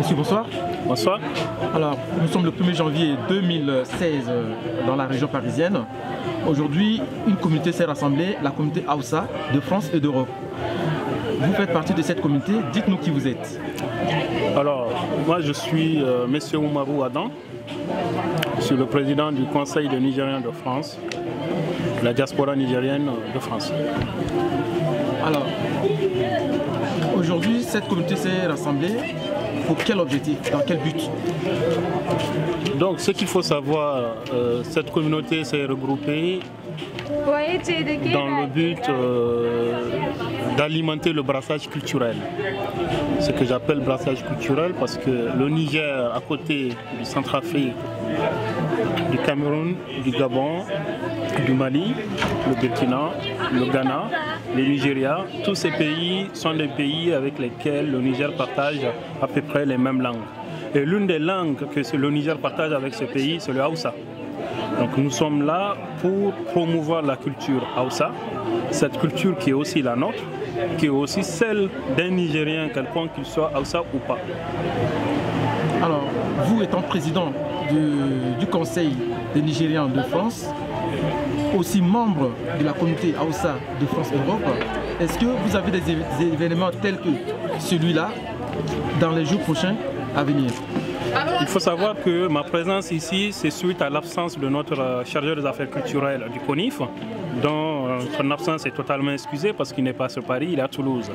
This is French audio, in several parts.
Monsieur, bonsoir. Bonsoir. Alors, nous sommes le 1er janvier 2016 dans la région parisienne. Aujourd'hui, une communauté s'est rassemblée, la communauté Haoussa de France et d'Europe. Vous faites partie de cette communauté, dites-nous qui vous êtes. Alors, moi je suis Monsieur Oumarou Adam. Je suis le président du Conseil des Nigériens de France, la diaspora nigérienne de France. Alors, aujourd'hui, cette communauté s'est rassemblée pour quel objectif, dans quel but? Donc, ce qu'il faut savoir, cette communauté s'est regroupée dans le but d'alimenter le brassage culturel. Ce que j'appelle brassage culturel parce que le Niger, à côté du Centrafrique, du Cameroun, du Gabon, du Mali, le Burkina, le Ghana, le Nigeria, tous ces pays sont des pays avec lesquels le Niger partage à peu près les mêmes langues. Et l'une des langues que le Niger partage avec ce pays, c'est le Haoussa. Donc nous sommes là pour promouvoir la culture Haoussa, cette culture qui est aussi la nôtre, qui est aussi celle d'un Nigérien quelconque, qu'il soit Haoussa ou pas. Alors, vous étant président du Conseil des Nigériens de France, aussi membre de la communauté Haoussa de France-Europe, est-ce que vous avez des événements tels que celui-là dans les jours prochains à venir? Il faut savoir que ma présence ici, c'est suite à l'absence de notre chargé des affaires culturelles du CONIF, dont son absence est totalement excusée parce qu'il n'est pas sur Paris, il est à Toulouse.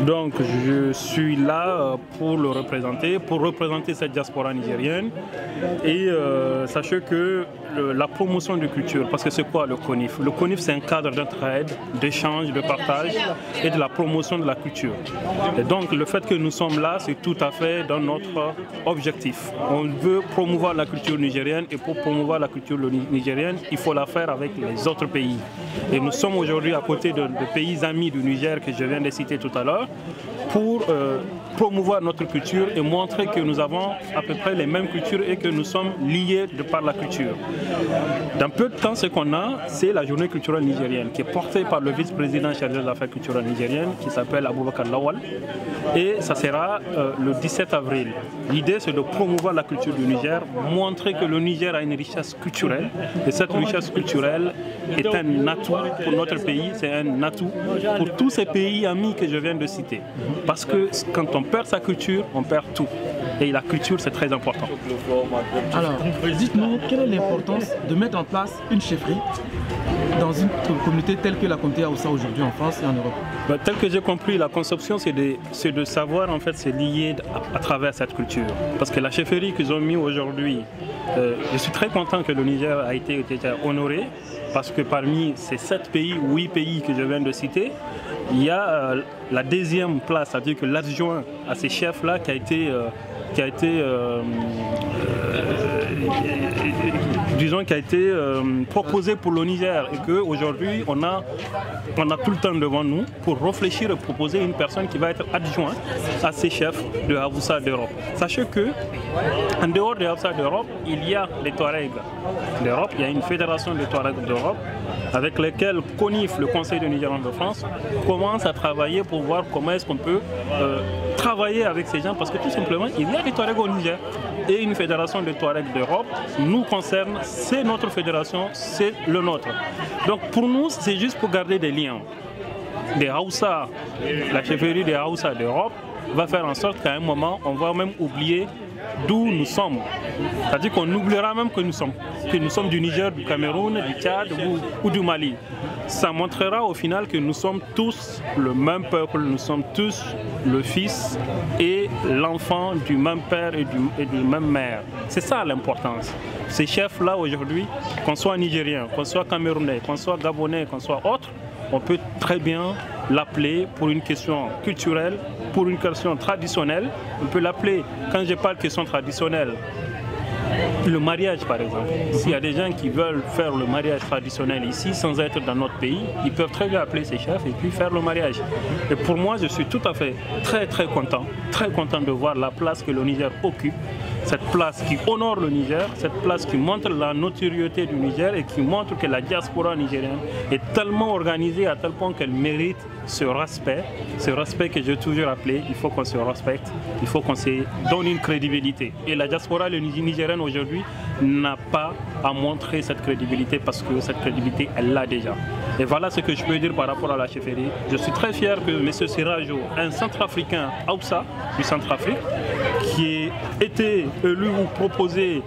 Donc je suis là pour le représenter, pour représenter cette diaspora nigérienne. Et sachez que la promotion de culture, parce que c'est quoi le CONIF? Le CONIF, c'est un cadre d'entraide, d'échange, de partage et de la promotion de la culture. Et donc le fait que nous sommes là, c'est tout à fait dans notre objectif. On veut promouvoir la culture nigérienne et pour promouvoir la culture nigérienne, il faut la faire avec les autres pays. Et nous sommes aujourd'hui à côté de pays amis du Niger que je viens de citer tout à l'heure pour promouvoir notre culture et montrer que nous avons à peu près les mêmes cultures et que nous sommes liés de par la culture. Dans peu de temps, ce qu'on a, c'est la journée culturelle nigérienne qui est portée par le vice-président chargé des affaires culturelles nigériennes qui s'appelle Aboubakar Lawal et ça sera le 17 avril. L'idée, c'est de promouvoir la culture du Niger, montrer que le Niger a une richesse culturelle et cette richesse culturelle est un atout pour notre pays, c'est un atout pour tous ces pays amis que je viens de citer. Parce que quand on perd sa culture, on perd tout. Et la culture, c'est très important. Alors, dites-nous, quelle est l'importance de mettre en place une chefferie dans une communauté telle que la communauté Haoussa aujourd'hui en France et en Europe? Tel que j'ai compris, la conception, c'est de savoir, en fait, c'est lié à travers cette culture. Parce que la chefferie qu'ils ont mis aujourd'hui, je suis très content que le Niger a été honoré, parce que parmi ces 7 pays, 8 pays que je viens de citer, il y a la deuxième place, c'est-à-dire que l'adjoint à ces chefs-là qui a été proposé pour le Niger et qu'aujourd'hui on a tout le temps devant nous pour réfléchir et proposer une personne qui va être adjointe à ces chefs de Haoussa d'Europe. Sachez que en dehors de Haoussa d'Europe, il y a les Touaregs d'Europe, il y a une fédération de Touaregs d'Europe avec lesquels CONIF, le Conseil des Nigériens de France, commence à travailler pour voir comment est-ce qu'on peut travailler avec ces gens parce que tout simplement il y a des Touaregs au Niger et une fédération de Touaregs d'Europe nous concerne, c'est notre fédération, c'est le nôtre. Donc pour nous c'est juste pour garder des liens. Des Haoussa, la chefferie des Haoussa d'Europe va faire en sorte qu'à un moment on va même oublier d'où nous sommes. C'est-à-dire qu'on oubliera même que nous sommes du Niger, du Cameroun, du Tchad ou du Mali. Ça montrera au final que nous sommes tous le même peuple, nous sommes tous le fils et l'enfant du même père et du même mère. C'est ça l'importance. Ces chefs-là aujourd'hui, qu'on soit nigérien, qu'on soit camerounais, qu'on soit gabonais, qu'on soit autre, on peut très bien l'appeler pour une question culturelle, pour une question traditionnelle. On peut l'appeler, quand je parle de question traditionnelle, le mariage par exemple. S'il y a des gens qui veulent faire le mariage traditionnel ici sans être dans notre pays, ils peuvent très bien appeler ces chefs et puis faire le mariage. Et pour moi, je suis tout à fait très content de voir la place que le Niger occupe cette place qui honore le Niger, cette place qui montre la notoriété du Niger et qui montre que la diaspora nigérienne est tellement organisée à tel point qu'elle mérite ce respect que j'ai toujours appelé, il faut qu'on se respecte, il faut qu'on se donne une crédibilité. Et la diaspora nigérienne aujourd'hui n'a pas à montrer cette crédibilité parce que cette crédibilité, elle l'a déjà. Et voilà ce que je peux dire par rapport à la chefferie. Je suis très fier que M. Sirajo, un centrafricain Aoussa du Centrafrique, qui ait été élu ou proposé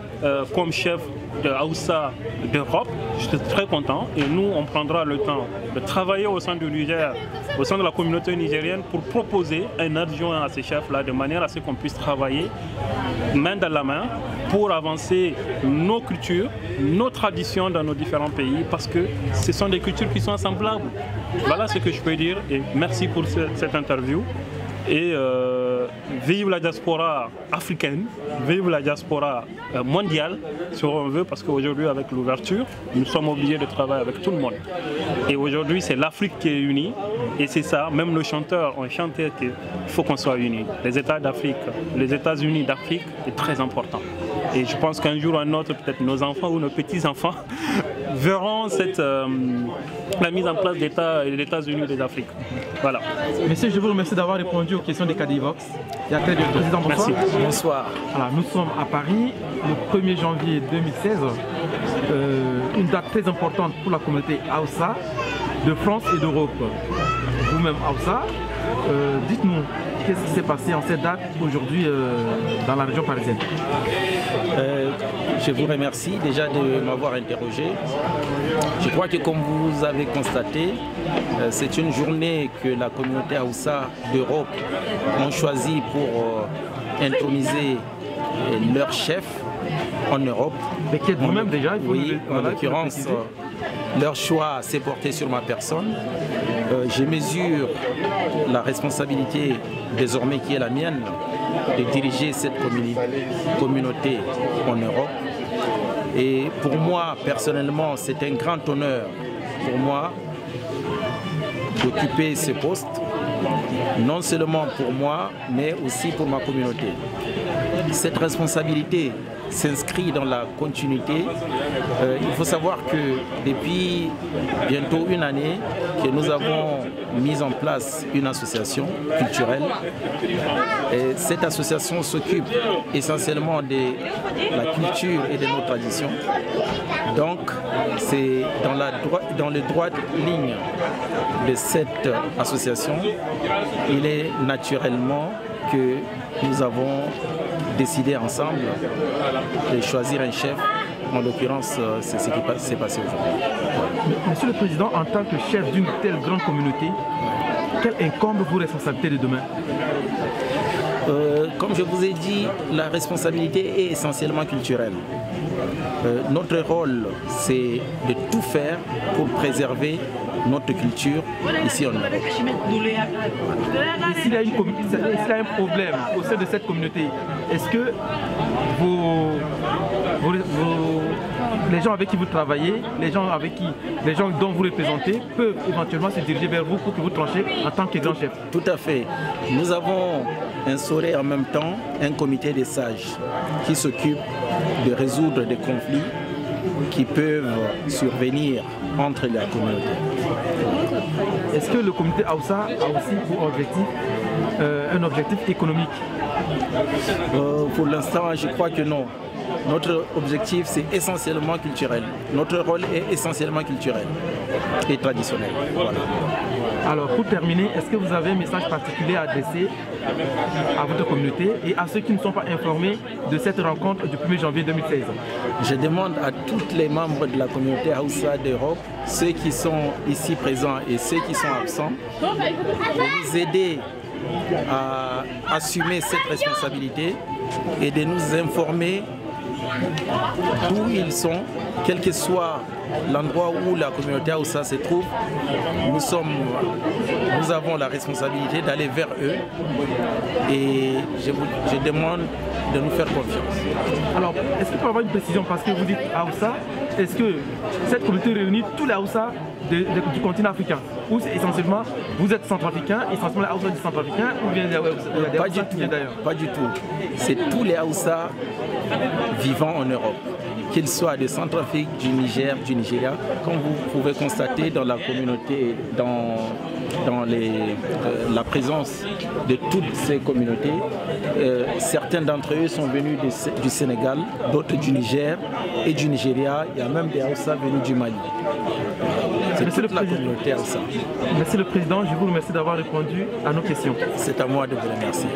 comme chef de Aoussa d'Europe, je suis très content et nous on prendra le temps de travailler au sein du Niger, au sein de la communauté nigérienne pour proposer un adjoint à ces chefs-là de manière à ce qu'on puisse travailler main dans la main pour avancer nos cultures, nos traditions dans nos différents pays parce que ce sont des cultures qui sont semblables. Voilà ce que je peux dire et merci pour cette interview. Et vive la diaspora africaine, vive la diaspora mondiale, si on veut, parce qu'aujourd'hui, avec l'ouverture, nous sommes obligés de travailler avec tout le monde. Et aujourd'hui, c'est l'Afrique qui est unie, et c'est ça, même nos chanteurs ont chanté qu'il faut qu'on soit unis. Les États d'Afrique, les États-Unis d'Afrique, est très important. Et je pense qu'un jour ou un autre, peut-être nos enfants ou nos petits-enfants verront la mise en place des États-Unis des Afriques. Voilà. Monsieur, je vous remercie d'avoir répondu aux questions des Cadivox. Il y a très bien. Président, bonsoir. Merci. Bonsoir. Alors, nous sommes à Paris, le 1er janvier 2016. Une date très importante pour la communauté Aoussa de France et d'Europe. Vous-même Aoussa, dites-nous, qu'est-ce qui s'est passé en cette date aujourd'hui dans la région parisienne? Je vous remercie déjà de m'avoir interrogé. Je crois que comme vous avez constaté, c'est une journée que la communauté Aoussa d'Europe ont choisi pour introniser leur chef en Europe. Mais qui êtes vous-même déjà? Oui, en l'occurrence, leur choix s'est porté sur ma personne. Je mesure la responsabilité désormais qui est la mienne de diriger cette communauté en Europe. Et pour moi, personnellement, c'est un grand honneur pour moi d'occuper ce poste, non seulement pour moi, mais aussi pour ma communauté. Cette responsabilité s'inscrit dans la continuité. Il faut savoir que depuis bientôt une année que nous avons mis en place une association culturelle. Et cette association s'occupe essentiellement de la culture et de nos traditions. Donc c'est dans le droite ligne de cette association, il est naturellement que nous avons décidé ensemble de choisir un chef. En l'occurrence, c'est ce qui s'est passé aujourd'hui. Monsieur le Président, en tant que chef d'une telle grande communauté, quelle incombe vos responsabilités de demain? Comme je vous ai dit, la responsabilité est essentiellement culturelle. Notre rôle, c'est de tout faire pour préserver notre culture ici en Europe. Et s'il y a un problème au sein de cette communauté, est-ce que les gens avec qui vous travaillez, les gens dont vous représentez, peuvent éventuellement se diriger vers vous pour que vous tranchiez en tant que grand chef? Tout à fait. Nous avons instauré en même temps un comité des sages qui s'occupe de résoudre des conflits qui peuvent survenir entre la communauté. Est-ce que le comité Aoussa a aussi pour objectif un objectif économique? Pour l'instant, je crois que non. Notre objectif, c'est essentiellement culturel. Notre rôle est essentiellement culturel et traditionnel. Voilà. Alors, pour terminer, est-ce que vous avez un message particulier à adresser à votre communauté et à ceux qui ne sont pas informés de cette rencontre du 1er janvier 2016? Je demande à tous les membres de la communauté Aoussa d'Europe, ceux qui sont ici présents et ceux qui sont absents, de nous aider à assumer cette responsabilité et de nous informer d'où ils sont, quel que soit l'endroit où la communauté Aoussa se trouve. Nous avons la responsabilité d'aller vers eux et je demande de nous faire confiance. Alors, est-ce qu'il peut y avoir une précision parce que vous dites Aoussa? Est-ce que cette communauté réunit tous les Aoussa du continent africain? Ou essentiellement, vous êtes centrafricain, essentiellement les Haoussa du centrafricain, ou bien il y a des Haoussa qui viennent d'ailleurs? Pas du tout. C'est tous les Haoussa vivant en Europe, qu'ils soient de Centrafrique, du Niger, du Nigeria, comme vous pouvez constater dans la communauté, dans la présence de toutes ces communautés. Certains d'entre eux sont venus du Sénégal, d'autres du Niger et du Nigeria. Il y a même des Haoussa venus du Mali. C'est toute la communauté Haoussa. Merci le Président, je vous remercie d'avoir répondu à nos questions. C'est à moi de vous remercier.